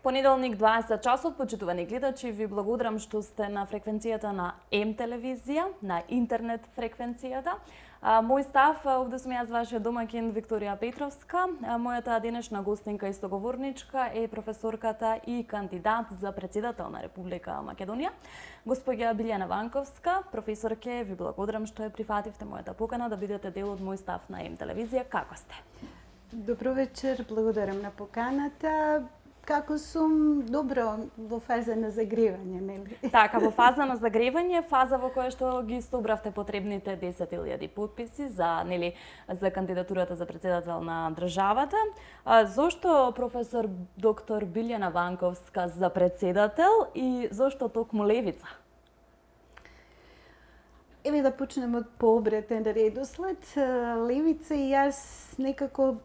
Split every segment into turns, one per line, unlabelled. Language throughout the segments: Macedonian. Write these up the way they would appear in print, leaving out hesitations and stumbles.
Понеделник 20 часот, почитувани гледачи, ви благодарам што сте на фреквенцијата на М телевизија, на интернет фреквенцијата. Мој став, овде сум јас вашиот домаќин Викторија Петровска. Мојата денешна гостинка и соговорничка е професорката и кандидат за председател на Република Македонија, госпоѓа Билјана Ванковска. Професорке, ви благодарам што ја прифативте мојата покана да бидете дел од мој став на М телевизија. Како сте?
Добро вечер, благодарам на поканата. Како сум? Добро, во фаза на загревање, нели?
Така, во фаза на загревање, фаза во која што ги собравте потребните 10.000 потписи за кандидатурата за председател на државата. Зошто професор доктор Билјана Ванковска за председател и зошто токму левица?
Еве да почнем од пообретен редослед. Левица и јас некако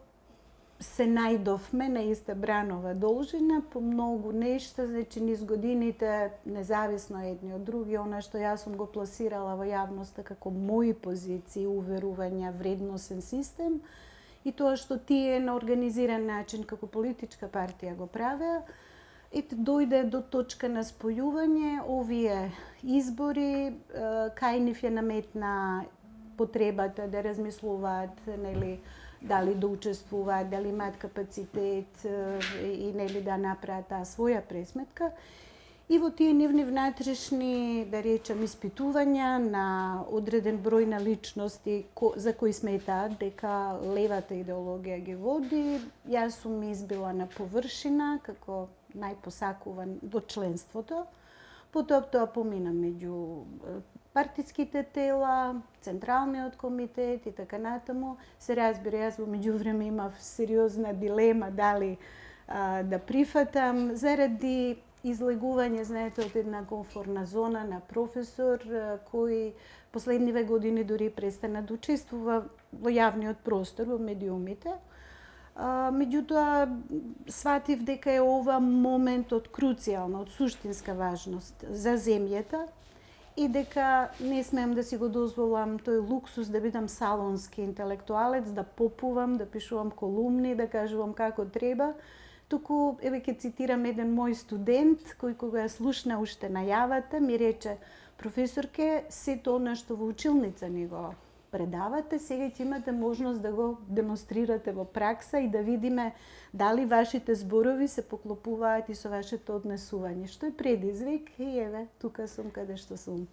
се најдовме на иста бранова должина по многу нешта, значи низ годините, независно едни од други, она што јас сум го пласирала во јавноста како мои позиции, уверувања, вредносен систем и тоа што тие на организиран начин како политичка партија го правеа, ете дојде до точка на спојување. Овие избори кај нив ја наметна потребата да размислуваат, нели, дали да учествуваат, дали имаат капацитет и нели да направат таа своја пресметка. И во тие нивни внатрешни, да речем, испитувања на одреден број на личности за кои сметаат дека левата идеологија ги води, јас сум избила на површина како најпосакуван до членството. Потоа тоа помина меѓу партиските тела, Централниот комитет и така натаму. Се разбира, јас во меѓувреме имав сериозна дилема дали да прифатам заради излегување, знаете, од една комфортна зона на професор кој последниве години дури престана да учествува во јавниот простор, во медиумите. Меѓутоа, сватив дека е ова момент од круцијална, од суштинска важност за земјата и дека не смеам да си го дозволам тој луксус да бидам салонски интелектуалец, да попувам, да пишувам колумни, да кажувам како треба. Туку, еве ќе цитирам еден мој студент кој кога ја слушна уште најавата ми рече: професорке, сето она што во училница ни го предавате, сега ќе имате можност да го демонстрирате во пракса и да видиме дали вашите зборови се поклопуваат и со вашето однесување. Што е предизвик и еве, тука сум каде што сум.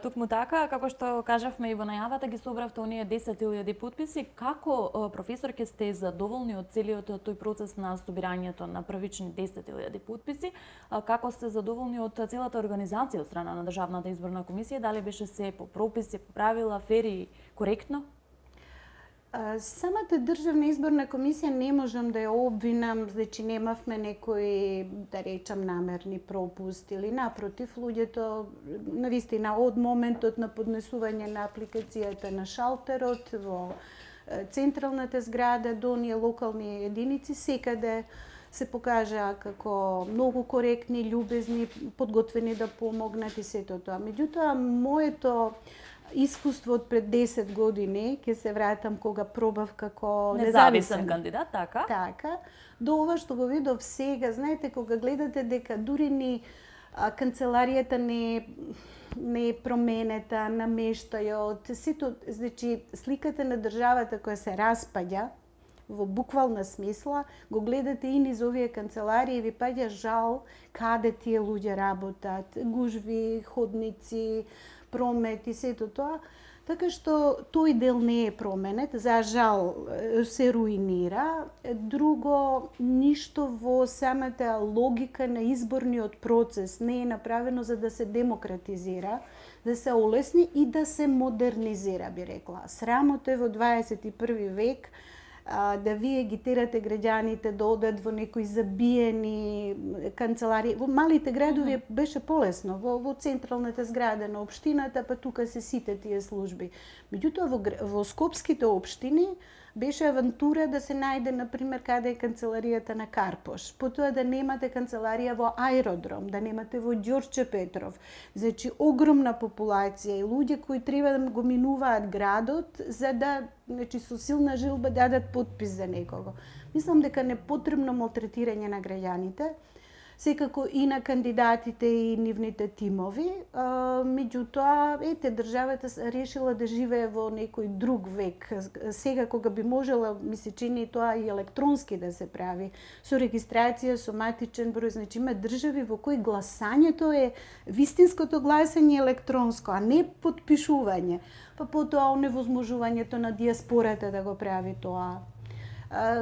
Тукму така, како што кажавме и во најавата, ги собравте оние 10.000 потписи. Како професорке сте задоволни од целиот тој процес на собирањето на првични 10.000 потписи? Како сте задоволни од целата организација од страна на Државната изборна комисија? Дали беше се по прописи, по правила, фери и коректно?
Самата Државна изборна комисија не можам да ја обвинам, значи немавме некои, да речам, намерни пропусти или напротив, луѓето навистина од моментот на поднесување на апликацијата на шалтерот во централната зграда до оние локални единици секаде се покажаа како многу коректни, љубезни, подготвени да помогнат и сето тоа. Меѓутоа, моето искуство од пред 10 години, ќе се вратам кога пробав како
независен кандидат, така?
Така. До ова што го видов сега, знаете, кога гледате дека дури ни канцеларијата не е променета, намештајот, сето, значи, сликата на државата која се распаѓа, во буквална смисла, го гледате и низ овие канцеларии и ви паѓа жал каде тие луѓе работат, гужви, ходници, промет и сето тоа. Така што тој дел не е променет, за жал се руинира. Друго, ништо во самата логика на изборниот процес не е направено за да се демократизира, да се олесни и да се модернизира, би рекла. Срамота е во 21 век да вие ги терате граѓаните да одат во некои забиени канцеларии. Во малите градови беше полесно, во централната зграда на општината, па тука се сите тие служби. Меѓутоа во скопските општини беше авантура да се најде, например, каде е канцеларијата на Карпош. Потоа да немате канцеларија во Аеродром, да немате во Ѓорче Петров. Значи, огромна популација и луѓе кои треба да го минуваат градот за да, значи, со силна жилба дадат потпис за некого. Мислам дека не потребно малтретирање на граѓаните. секако и на кандидатите и нивните тимови. Меѓутоа, државата решила да живее во некој друг век. Сега, кога би можела, ми се чини тоа и електронски да се прави, со регистрација, со матичен број, значи има држави во кои гласањето е вистинското гласање електронско, а не подпишување. Па потоа оневозможувањето на диаспората да го прави тоа.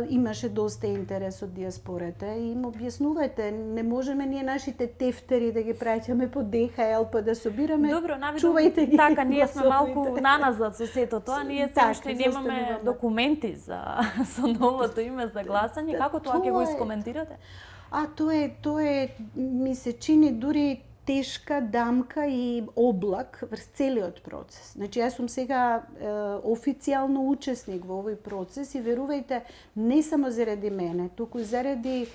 Имаше доста интерес од диаспората и им објаснувајте, не можеме ние нашите тефтери да ги праќаме по ДХЛ, па да собираме.
Добро,
чувајте ги.
Така, ние сме малку наназад со сето тоа, ние се уште немаме
застануваме
документи со новото име за гласање. Како тоа ќе го искоментирате?
Тоа е, ми се чини дури тешка дамка и облак врз целиот процес. Значи, јас сум сега официјално учесник во овој процес и верувајте, не само заради мене, туку и заради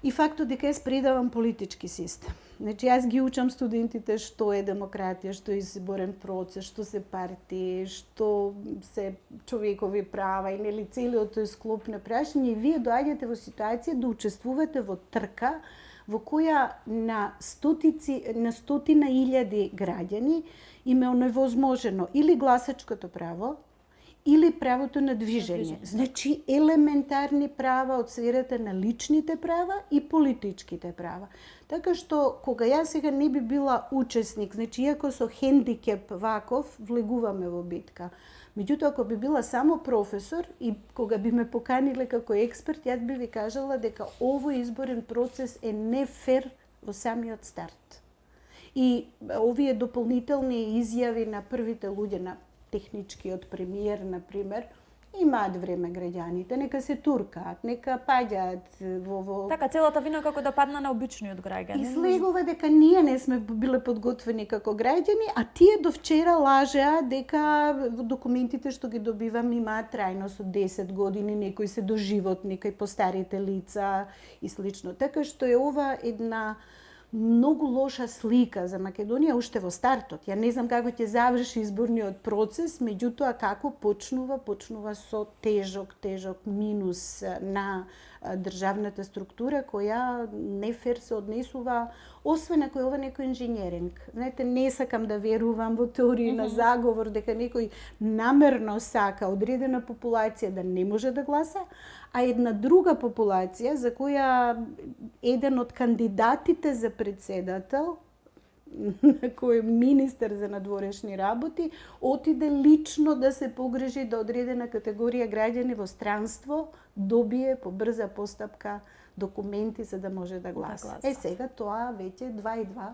и фактот дека јас предавам политички систем. Значи, јас ги учам студентите што е демократија, што е изборен процес, што се партии, што се човекови права и нели целиот тој склоп на прашања, и вие доаѓате во ситуација да учествувате во трка во која на стотина илјади граѓани им е оневозможено или гласачкото право, или правото на движење. Значи, елементарни права од сферата на личните права и политичките права. Така што, кога јас сега не би била учесник, значи, иако со хендикеп ваков, влегуваме во битка. Меѓутоа, ако би била само професор и кога би ме поканиле како експерт, јас би ви кажала дека овој изборен процес е нефер во самиот старт. И овие дополнителни изјави на првите луѓе, на техничкиот премиер, например, имаат време граѓаните, нека се туркаат, нека паѓаат во...
Така, целата вина како да падна на обичниот граѓанин.
И слегува дека ние не сме биле подготвени како граѓани, а тие до вчера лажеа дека документите што ги добивам имаат трајност од 10 години, некои се доживотни, кај постарите лица и слично. Така што е ова една многу лоша слика за Македонија уште во стартот. Ја не знам како ќе заврши изборниот процес, меѓутоа како почнува со тежок минус на државната структура која нефер се однесува, освен ако е ова некој инженеринг. Знаете, не сакам да верувам во теории на заговор дека некој намерно сака одредена популација да не може да гласа, а една друга популација за која еден од кандидатите за председател, кој е министер за надворешни работи, отиде лично да се погрижи да одредена категорија граѓани во странство добие по брза постапка документи за да може да гласа. Сега тоа веќе 2 и 2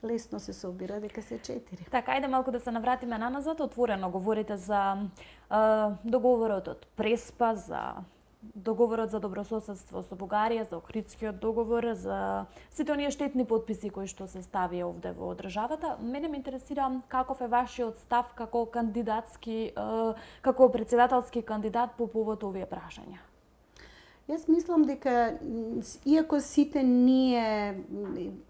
лесно се собира дека се 4.
Така, ајде малку да се навратиме наназад. Отворено говорите за договорот од Преспа, за договорот за добрососедство со Бугарија, за Охридскиот договор, за сите оние штетни потписи кои што се ставија овде во државата. Мене ме интересира каков е вашиот став како кандидатски, како председателски кандидат по повод овие прашања.
Јас мислам дека, иако сите ние,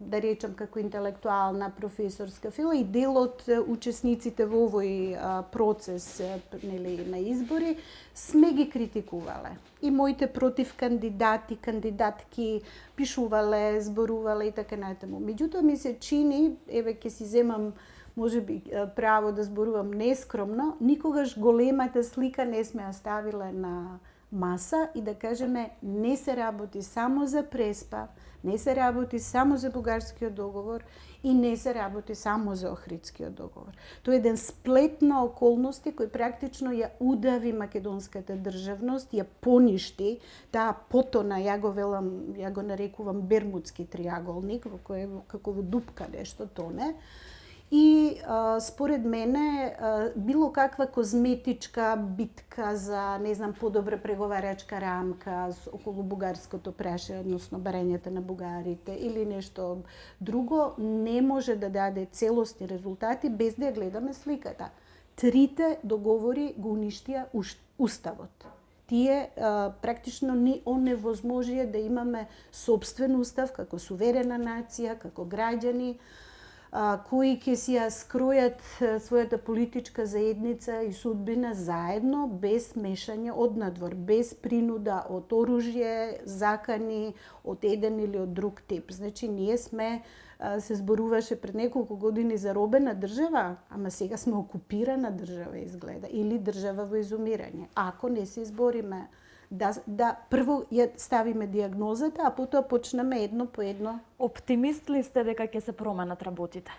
да речам како интелектуална професорска фила и дел од учесниците во овој процес на избори, сме ги критикувале. И моите против кандидати, кандидатки пишувале, зборувале и така натаму. Меѓутоа ми се чини, еве ќе си земам можеби право да зборувам нескромно, никогаш големата слика не сме ја ставиле на маса и да кажеме не се работи само за Преспа, не се работи само за Бугарскиот договор и не се работи само за Охридскиот договор. Тоа е еден сплет на околности кој практично ја удави македонската државност, ја поништи, таа потона, ја го нарекувам Бермудски триаголник, во кој како во дупка нешто тоне. И според мене било каква козметичка битка за, не знам, подобра преговарачка рамка околу бугарското прашање, односно барањата на бугарите или нешто друго, не може да даде целосни резултати без да ја гледаме сликата. Трите договори го уништија уставот. Тие практично ни оневозможија да имаме собствен устав како суверена нација, како граѓани. кои ќе си ја скројат својата политичка заедница и судбина заедно, без мешање од надвор, без принуда од оружје, закани од еден или од друг тип. Значи, ние сме, се зборуваше пред неколку години за робена држава, ама сега сме окупирана држава изгледа, или држава во изумирање. Ако не се избориме да прво ја ставиме диагнозата, а потоа почнеме едно по едно.
Оптимист ли сте дека ќе се променат работите?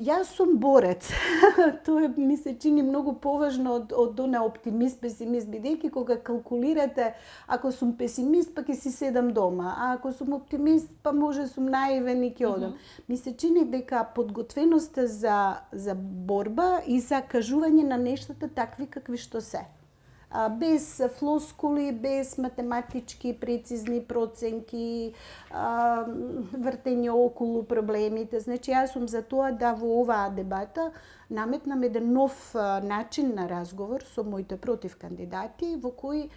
Јас сум борец. Тоа ми се чини многу поважно од она оптимист, песимист, бидејќи кога калкулирате, ако сум песимист, па ќе си седам дома, а ако сум оптимист, па може сум наивен и ќе одам. Ми се чини дека подготвеноста за борба и за кажување на нештата такви какви што се. Без флоскули, без математички прецизни проценки, вртење околу проблемите. Значи, јас сум за тоа да во оваа дебата наметнам еден нов начин на разговор со моите против кандидати, во кој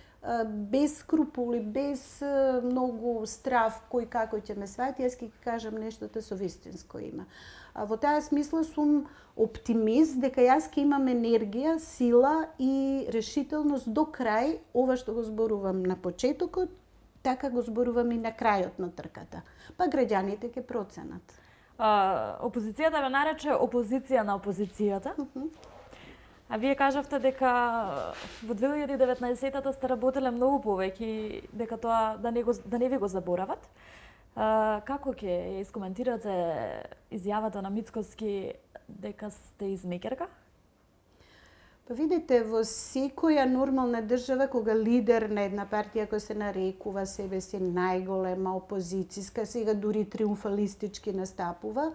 без скрупули, без многу страв кој како ќе ме свати, јас ќе кажам нештата со вистинско име. Во таа смисла сум оптимист дека јас ќе имам енергија, сила и решителност до крај ова што го зборувам на почетокот, така го зборувам и на крајот на трката. Па граѓаните ќе проценат.
Опозицијата ве нарече опозиција на опозицијата. А вие кажавте дека во 2019-та сте работеле многу повеќе и дека тоа да не ви го заборават. Како ќе искоментирате изјавата на Мицковски дека сте измекерка?
Па видите, во секоја нормална држава, кога лидер на една партија која се нарекува себе си најголема опозицијска, сега дури триумфалистички настапува,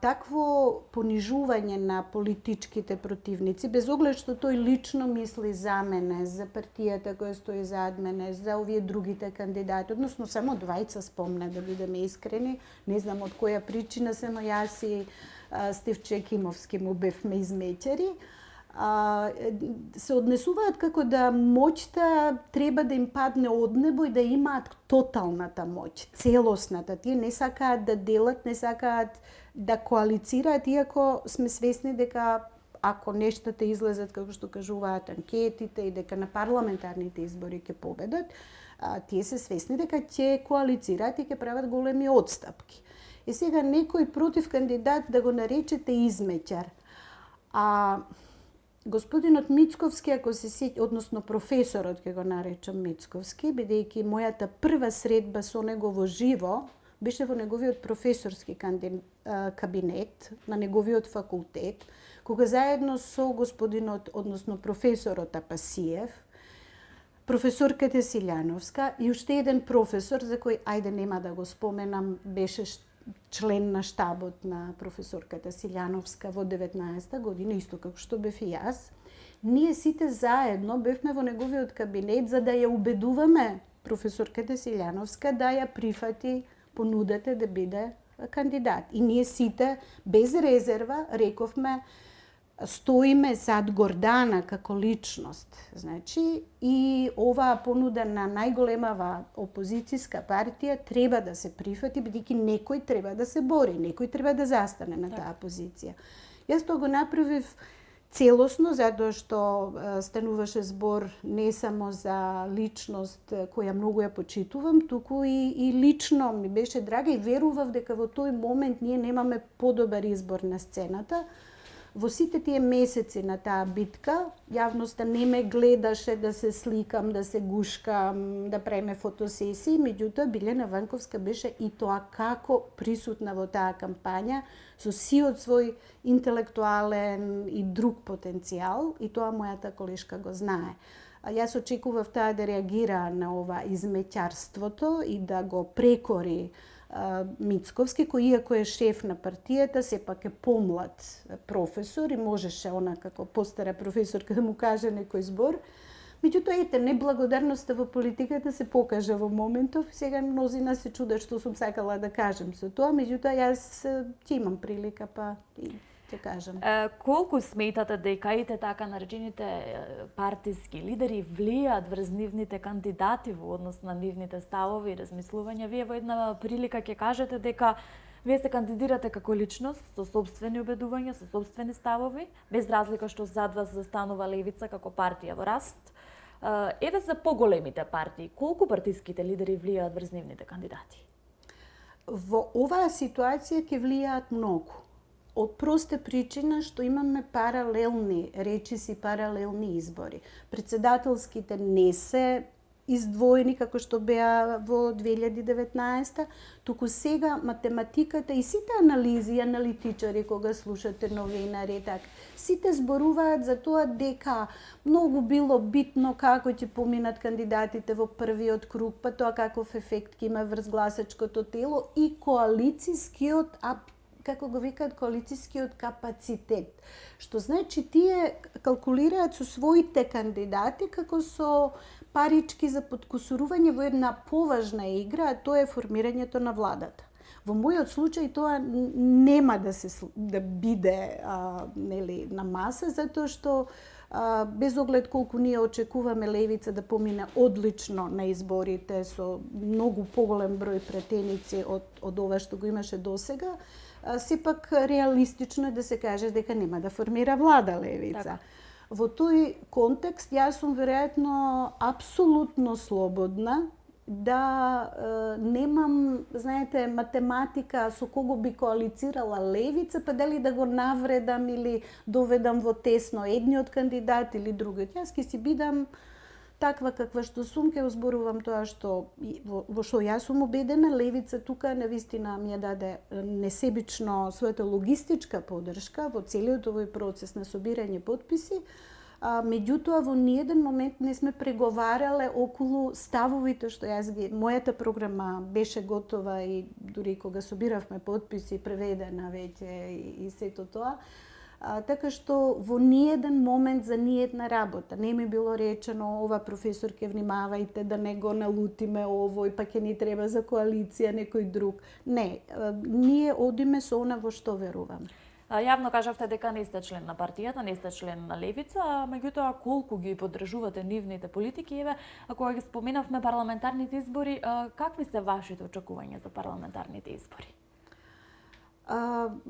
такво понижување на политичките противници, без оглед што тој лично мисли за мене, за партијата која стои зад мене, за овие другите кандидати, односно само двајца спомна, да бидеме искрени, не знам од која причина, само јас и Стивче Кимовски му бевме измечери, се однесуваат како да моќта треба да им падне од небо и да имаат тоталната моќ, целосната. Тие не сакаат да делат, не сакаат да коалицираат, иако сме свесни дека ако нештата излезат, како што кажуваат анкетите, и дека на парламентарните избори ќе победат, тие се свесни дека ќе коалицираат и ќе прават големи одстапки. И сега некој против кандидат да го наречете измеќар. Господинот Мицковски, ако се сеќа, односно професорот ќе го наречам Мицковски, бидејќи мојата прва средба со него во живо беше во неговиот професорски кабинет, на неговиот факултет, кога заедно со господинот, односно професорот Апасиев, професорката Силјановска и уште еден професор, за кој, ајде нема да го споменам, беше член на штабот на професорката Силјановска во 19-та година, исто како што бев и јас, ние сите заедно бевме во неговиот кабинет за да ја убедуваме професорката Силјановска да ја прифати понудата да биде кандидат. И ние сите без резерва рековме стоиме зад Гордана како личност. Значи, и оваа понуда на најголемава опозицијска партија треба да се прифати, бидејќи некој треба да се бори, некој треба да застане на таа позиција. Јас тоа го направив целосно, затоа што стануваше збор не само за личност која многу ја почитувам, туку и лично ми беше драга и верував дека во тој момент ние немаме подобар избор на сцената. Во сите тие месеци на таа битка, јавноста не ме гледаше да се сликам, да се гушкам, да преме фотосесии, меѓутоа Билјана Ванковска беше и тоа како присутна во таа кампања, со сиот свој интелектуален и друг потенцијал, и тоа мојата колешка го знае. Јас очекував таа да реагира на ова измеќарството и да го прекори Мицковски, кој иако е шеф на партијата, сепак е помлад професор и можеше она како постара професорка да му каже некој збор. Меѓутоа, ете, неблагодарноста во политиката се покажа во моментов. Сега мнозина се чудат што сум сакала да кажем со тоа, меѓутоа јас ќе имам прилика, па ќе кажам.
Колку сметате дека и така наречените партиски лидери влијаат врз нивните кандидати во однос на нивните ставови и размислувања? Вие во една прилика ќе кажете дека Вие се кандидирате како личност со собствени убедувања, со собствени ставови, без разлика што зад вас застанува левица како партија во раст. Еве за поголемите партии, колку партиските лидери влијаат врз нивните кандидати?
Во оваа ситуација ќе влијаат многу. Од проста причина што имаме паралелни речиси, паралелни избори. Председателските не се издвоени како што беа во 2019, туку сега математиката и сите анализи, аналитичари кога слушате новинари, сите зборуваат за тоа дека многу било битно како ќе поминат кандидатите во првиот круг, па тоа каков ефект ќе има врз гласачкото тело и коалицискиот како го викаат, коалицискиот капацитет. Што значи тие калкулираат со своите кандидати како со парички за подкусурување во една поважна игра, а тоа е формирањето на владата. Во мојот случај тоа нема да биде на маса, затоа што без оглед колку ние очекуваме левица да помине одлично на изборите со многу поголем број пратеници од ова што го имаше досега, сепак реалистично е да се каже дека нема да формира влада левица.
Така.
Во тој контекст јас сум веројатно апсолутно слободна да немам, знаете, математика со кого би коалицирала левица, па дали да го навредам или доведам во тесно едниот кандидат или другиот. Јас ќе си бидам таква каква што сум, ќе зборувам тоа во што јас сум убедена. Левица тука навистина ми ја даде несебично својата логистичка подршка во целиот овој процес на собирање подписи. Меѓутоа, во ниеден момент не сме преговарале околу ставовите што мојата програма беше готова и дури кога собиравме подписи, преведена веќе и сето тоа. Така што во ниеден момент за ниедна работа не ми било речено ова професор ке внимавајте да не го налутиме овој, па ќе ни треба за коалиција некој друг. Не, ние одиме со она во што веруваме.
Јавно кажавте дека не сте член на партијата, не сте член на левица, а меѓутоа колку ги поддржувате нивните политики, еве, ако ги споменавме парламентарните избори, какви се вашите очекувања за парламентарните избори?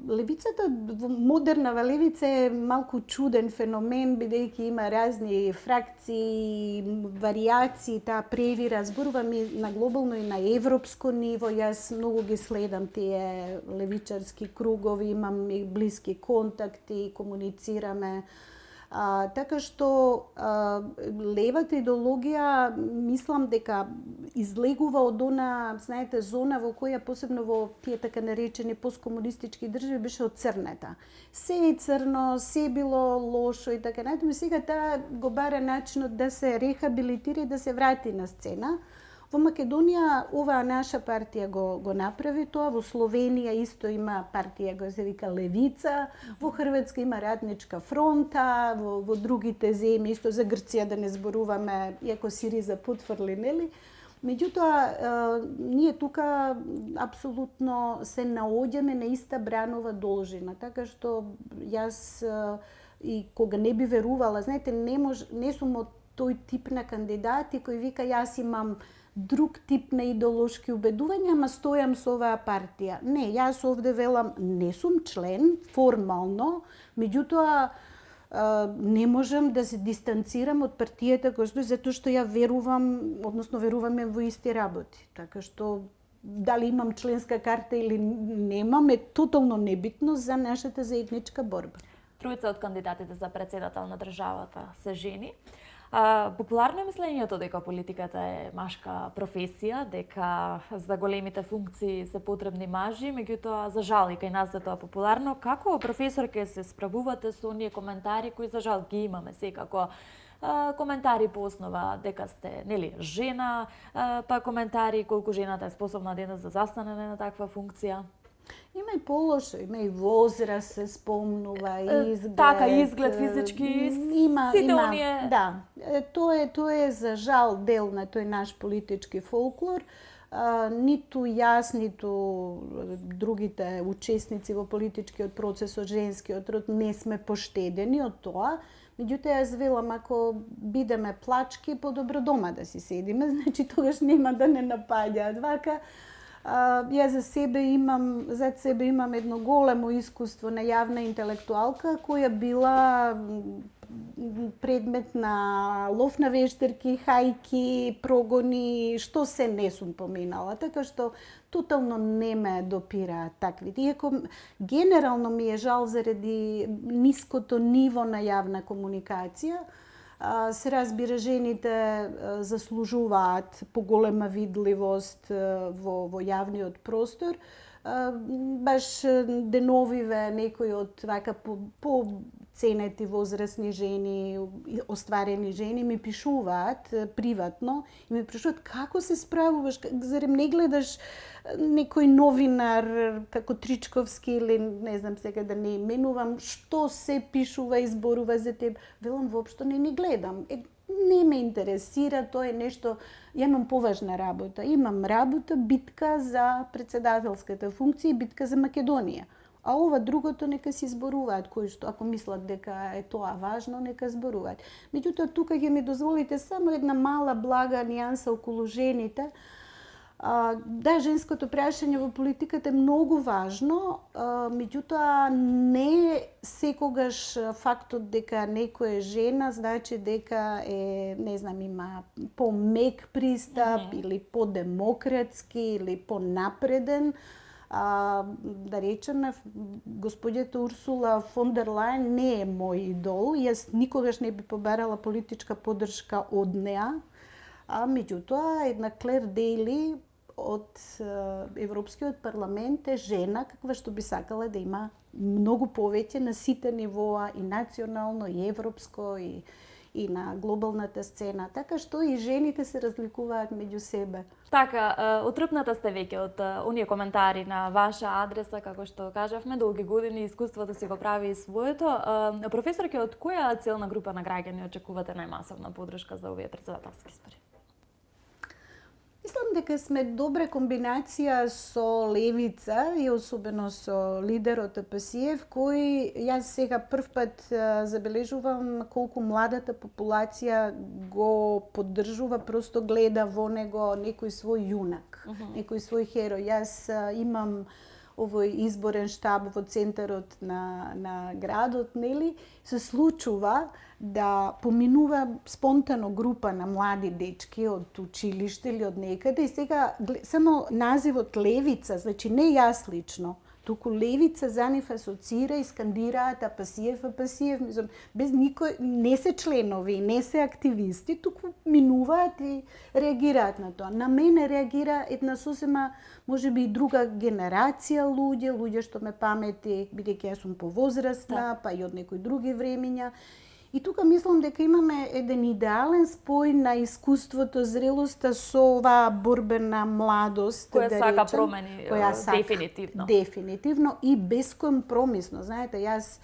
Левицата, модернава левица е малку чуден феномен, бидејќи има разни фракции, варијации, таа превира, зборувам и на глобално и на европско ниво. Јас многу ги следам тие левичарски кругови, имам и блиски контакти, комуницираме. Така што левата идеологија мислам дека излегува од она, знаете, зона во која посебно во тие така наречени посткомунистички држави беше оцрнета. Се е црно, се било лошо и така натаму. Сега таа го бара начинот да се рехабилитира и да се врати на сцена. Во Македонија оваа наша партија го направи тоа, во Словенија исто има партија која се вика Левица, во Хрватска има Радничка фронта, во другите земји, исто за Грција да не зборуваме, иако Сириза потврли, нели? Меѓутоа, ние тука апсолутно се наоѓаме на иста бранова должина, така што јас и кога не би верувала, знаете, не сум од тој тип на кандидати кој вика јас имам друг тип на идеолошки убедувања, ама стојам со оваа партија. Не, јас овде велам, не сум член формално, меѓутоа не можам да се дистанцирам од партијата која стои, затоа што ја верувам, односно веруваме во исти работи. Така што дали имам членска карта или немам е тотално небитно за нашата заедничка борба.
Тројца од кандидатите за председател на државата се жени. Популарно е мислењето дека политиката е машка професија, дека за големите функции се потребни мажи, меѓутоа за жал и кај нас е тоа популарно. Како професор ќе се справувате со оние коментари кои за жал ги имаме секако? Коментари по основа дека сте, нели, жена, па коментари колку жената е способна денес да застане на таква функција.
Има и полошо, има и возраст, се спомнува, изглед.
Така, изглед физички, сите оние...
Да, тоа е за жал дел на тој наш политички фолклор. Ниту јас, ниту другите учесници во политичкиот процес од женскиот род не сме поштедени од тоа. Меѓутоа, јас велам, ако бидеме плачки, подобро дома да си седиме, значи тогаш нема да не напаѓаат. Вака, Јас зад себе имам едно големо искуство на јавна интелектуалка која била предмет на лов на вештерки, хајки, прогони, што се не сум поминала. Така што тотално не ме допираат такви. Иако генерално ми е жал заради ниското ниво на јавна комуникација, се разбира, жените заслужуваат поголема видливост во јавниот простор. Баш деновиве некои од вака по-ценети возрастни жени, остварени жени ми пишуваат приватно и ми пишуваат како се справуваш, зарем не гледаш некој новинар како Тричковски или не знам сега да не именувам, што се пишува и зборува за теб. Велам, воопшто не гледам. Не ме интересира, тоа е нешто, ја имам поважна работа. Имам работа, битка за председателската функција и битка за Македонија. А ова другото нека си зборуваат, кои што ако мислат дека е тоа важно, нека зборуваат. Меѓутоа, тука ќе ми дозволите само една мала блага нијанса околу жените. Да, женското прашање во политиката е многу важно, меѓутоа не секогаш фактот дека некоја е жена значи дека е, не знам, има по-мек пристап или по-демократски или по-напреден. Да речеме, господјата Урсула фон дер Лајен не е мој идол. Јас никогаш не би побарала политичка поддршка од неа. Меѓутоа, една Клер Дејли од Европскиот парламент е жена каква што би сакала да има многу повеќе на сите нивоа, и национално, и европско, и на глобалната сцена. Така што и жените се разликуваат меѓу себе.
Така, отрпната сте веќе од оние коментари на ваша адреса, како што кажавме, долги години искуството си го прави и своето. Професорке, од која целна група на граѓани очекувате најмасовна поддршка за овие председателски избори?
Мислам дека сме добра комбинација со левица и особено со лидерот Апасиев, кој јас сега првпат забележувам колку младата популација го поддржува, просто гледа во него некој свој јунак, некој свој херој. Јас имам овој изборен штаб во центарот на градот, нели, се случува да поминува спонтано група на млади дечки од училиште или од некаде и сега само називот левица, значи не јас лично, туку левица за нив асоцира и скандираат Апасиев, Апасиев, мислам, без никој, не се членови, не се активисти, туку минуваат и реагираат на тоа. На мене реагира една сосема, можеби и друга генерација луѓе што ме памети, бидејќи јас сум повозрастна, па и од некои други времиња. И тука мислам дека имаме еден идеален спој на искуството, зрелоста со оваа борбена младост,
која сака промени, дефинитивно.
Дефинитивно и бескомпромисно. Знаете, јас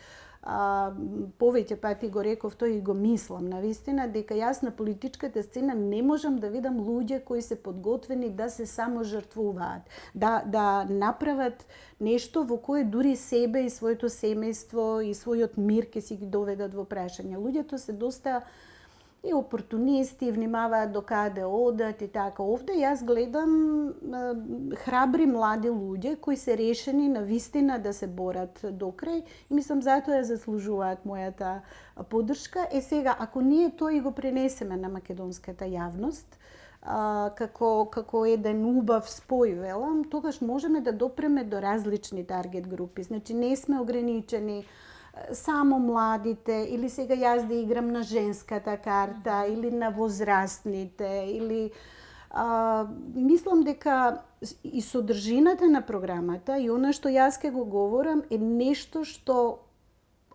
повеќе пати го реков тоа и го мислам навистина, дека јас на политичката сцена не можам да видам луѓе кои се подготвени да се само жртвуваат, да направат нешто во кое дури себе и своето семејство и својот мир ќе си ги доведат во прашање. Луѓето се доста и опортунисти, внимаваат до каде одат и така. Овде јас гледам храбри млади луѓе кои се решени на вистина да се борат докрај и мислам затоа ја заслужуваат мојата поддршка. Сега, ако ние тоа и го пренесеме на македонската јавност, како еден убав спој, велам, тогаш можеме да допреме до различни таргет групи. Значи, не сме ограничени само младите, или сега јас да играм на женската карта, или на возрастните, или мислам дека и содржината на програмата и она што јас ке го говорам е нешто што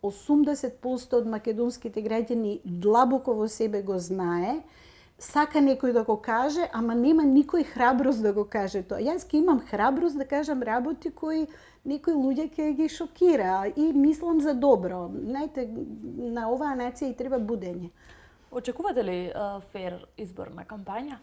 80% од македонските граѓани длабоко во себе го знае, сака некој да го каже, ама нема никој храброст да го каже тоа. Јас ке имам храброст да кажам работи кои некои луѓе ќе ги шокира и мислам за добро. Знаете, на оваа нација и треба будење.
Очекувате ли фер изборна кампања?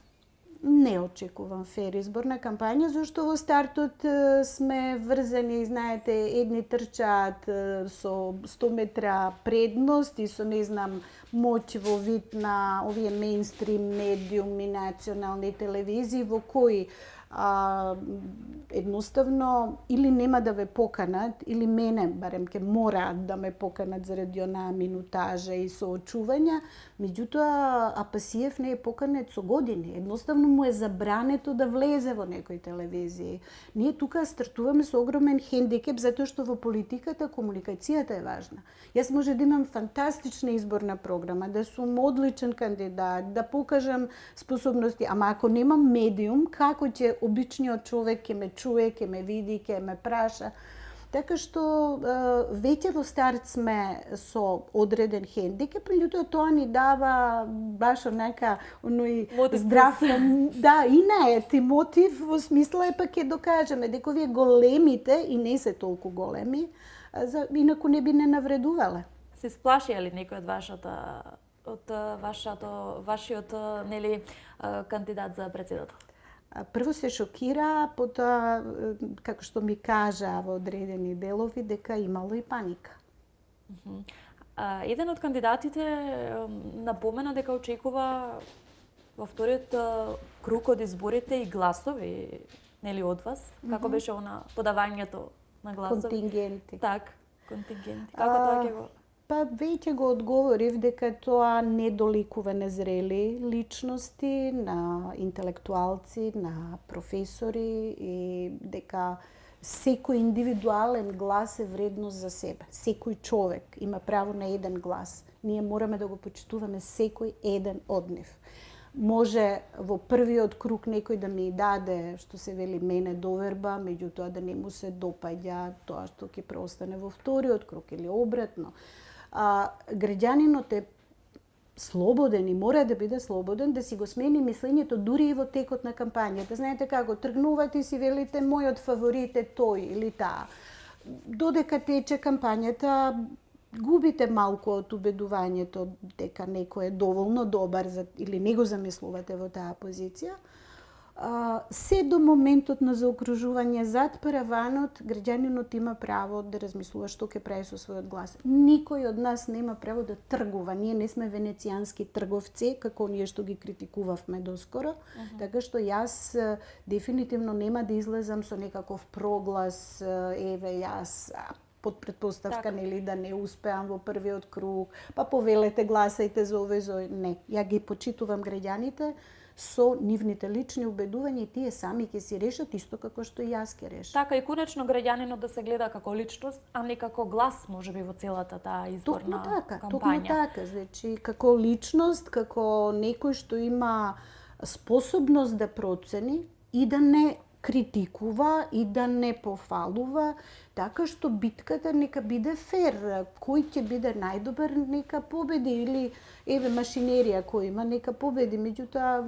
Не очекувам фер изборна кампања, зашто во стартот сме врзани, знаете, едни трчаат со 100 метра предност и со, не знам, моќ во вид на овие мејнстрим медиуми, национални телевизии, во кои Едноставно или нема да ве поканат, или мене барем ке мораат да ме поканат заради онаа минутажа и соочувања, меѓутоа Апасиев не е поканет со години. Едноставно му е забрането да влезе во некои телевизии. Ние тука стартуваме со огромен хендикеп затоа што во политиката комуникацијата е важна. Јас може да имам фантастична изборна програма, да сум одличен кандидат, да покажам способности, ама ако немам медиум, како ќе обичниот човек ќе ме чуе, ќе ме види, ќе ме праша. Така што веќе во старт сме со одреден хендикеп, меѓутоа тоа ни дава баш онака оној здрав, да, и не е мотив во смисла е па ќе докажеме дека овие големите и не се толку големи, инаку не би не навредувале.
Се сплашија ли некој од вашиот нели кандидат за председател?
Прво се шокира, потоа, како што ми кажа во одредени делови, дека имало и паника.
Еден од кандидатите напомена дека очекува во вториот круг од изборите и гласови, нели од вас? Како беше она подавањето на гласови?
Контингенти.
Так, контингенти. Како тоа ќе го...
Па веќе го одговорив дека тоа не доликува на зрели личности, на интелектуалци, на професори и дека секој индивидуален глас е вредност за себе. Секој човек има право на еден глас. Ние мораме да го почитуваме секој еден од нив. Може во првиот круг некој да ми даде, што се вели мене, доверба, меѓутоа да не му се допаѓа тоа што ќе преостане во вториот круг или обратно. Граѓанинот е слободен и мора да биде слободен да си го смени мислењето дури и во текот на кампањата. Знаете како, тргнувате и си велите мојот фаворит е тој или таа. Додека тече кампањата, губите малку од убедувањето дека некој е доволно добар или не го замислувате во таа позиција. Се до моментот на заокружување зад параванот, граѓанинот има право да размислува што ќе прави со својот глас. Никој од нас нема право да тргува. Ние не сме венецијански трговци, како ние што ги критикувавме доскоро. Така што јас дефинитивно нема да излезам со некаков проглас, еве јас под претпоставка нели да не успеам во првиот круг, па повелете гласајте за овој за овој. Не, ја ги почитувам граѓаните со нивните лични убедувања и тие сами ќе си решат исто како што и јас ќе решам.
Така и конечно граѓанинот да се гледа како личност, а не како глас можеби во целата таа изборна кампања.
Токму така, значи како личност, како некој што има способност да процени и да не критикува и да не пофалува, така што битката нека биде фер. Кој ќе биде најдобар, нека победи, или еве машинерија кој има, нека победи. Меѓутоа,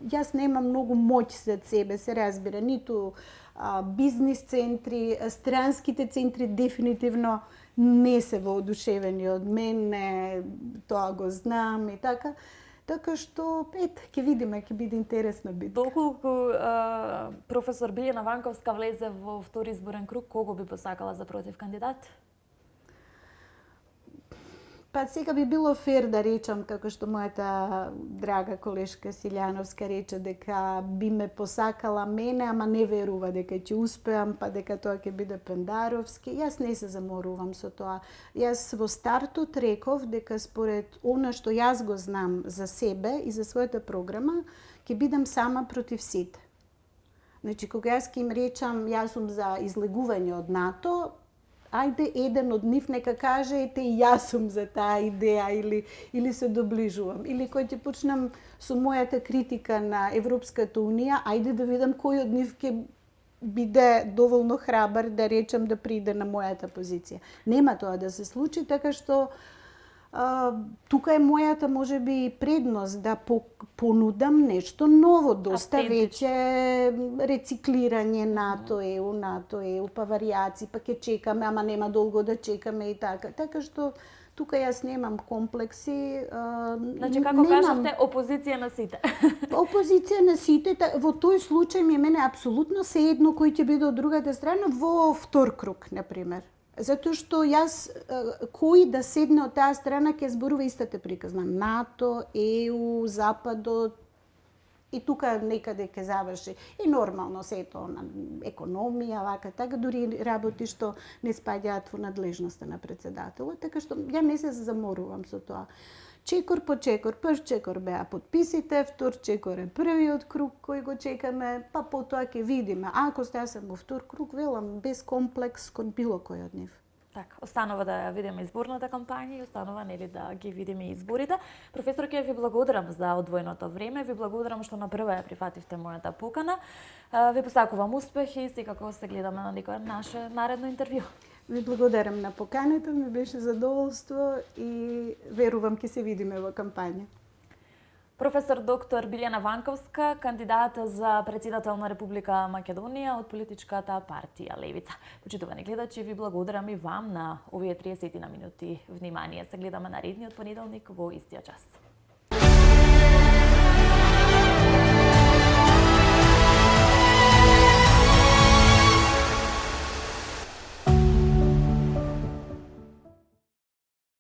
јас немам многу моќ за себе, се разбира, ниту бизнис центри, странските центри дефинитивно не се воодушевени од мене, тоа го знам и така. Така што, ќе видиме, ќе биде интересна битка.
Доколку професор Билјана Ванковска влезе во втори изборен круг, кого би посакала за против кандидат?
Па сега би било фер да речам, како што мојата драга колешка Силјановска рече, дека би ме посакала мене, ама не верува дека ќе успеам, па дека тоа ќе биде Пендаровски. Јас не се заморувам со тоа. Јас во стартот реков дека според она што јас го знам за себе и за својата програма, ќе бидам сама против сите. Значи, кога јас ќе им речам, јас сум за излегување од НАТО, ајде еден од нив нека каже ете и јас сум за таа идеја или се доближувам. Или кој ќе почнам со мојата критика на Европската унија, ајде да видам кој од нив ќе биде доволно храбар да речам да приде на мојата позиција. Нема тоа да се случи, така што тука е мојата можеби предност да понудам нешто ново, доста веќе рециклирање НАТО ЕУ, па варијации, па ќе чекаме, ама нема долго да чекаме и така. Така што тука јас немам комплекси.
Значи, како кажавте, опозиција на сите.
Опозиција на сите, во тој случај ми е мене апсолутно сеедно кој ќе биде од другата страна во втор круг, например. Затоа што јас, кој да седне од таа страна ќе зборува истата приказна. НАТО, ЕУ, Западот, И тука некаде ќе заврши. И нормално сето на економија, вака така, дури работи што не спаѓаат во надлежноста на председателот, така што ја не се заморувам со тоа. Чекор по чекор, прв чекор беа подписите, втор чекор е првиот круг кој го чекаме, па потоа ќе видиме. Ако стасам во втор круг, велам без комплекс кон било кој од нив.
Така, останува да видиме изборната кампања и останува нели да ги видиме изборите. Професор, ќе ви благодарам за одвоеното време, ви благодарам што на прва ја прифативте мојата покана. Ви посакувам успех и секако се гледаме на некое наше наредно интервју.
Ви благодарам на поканата, ми беше задоволство и верувам ќе се видиме во кампања.
Професор доктор Билјана Ванковска, кандидат за председател на Република Македонија од политичката партија Левица. Почитувани гледачи, ви благодарам и вам на овие 30 минути внимание. Се гледаме наредниот понеделник во истиот час.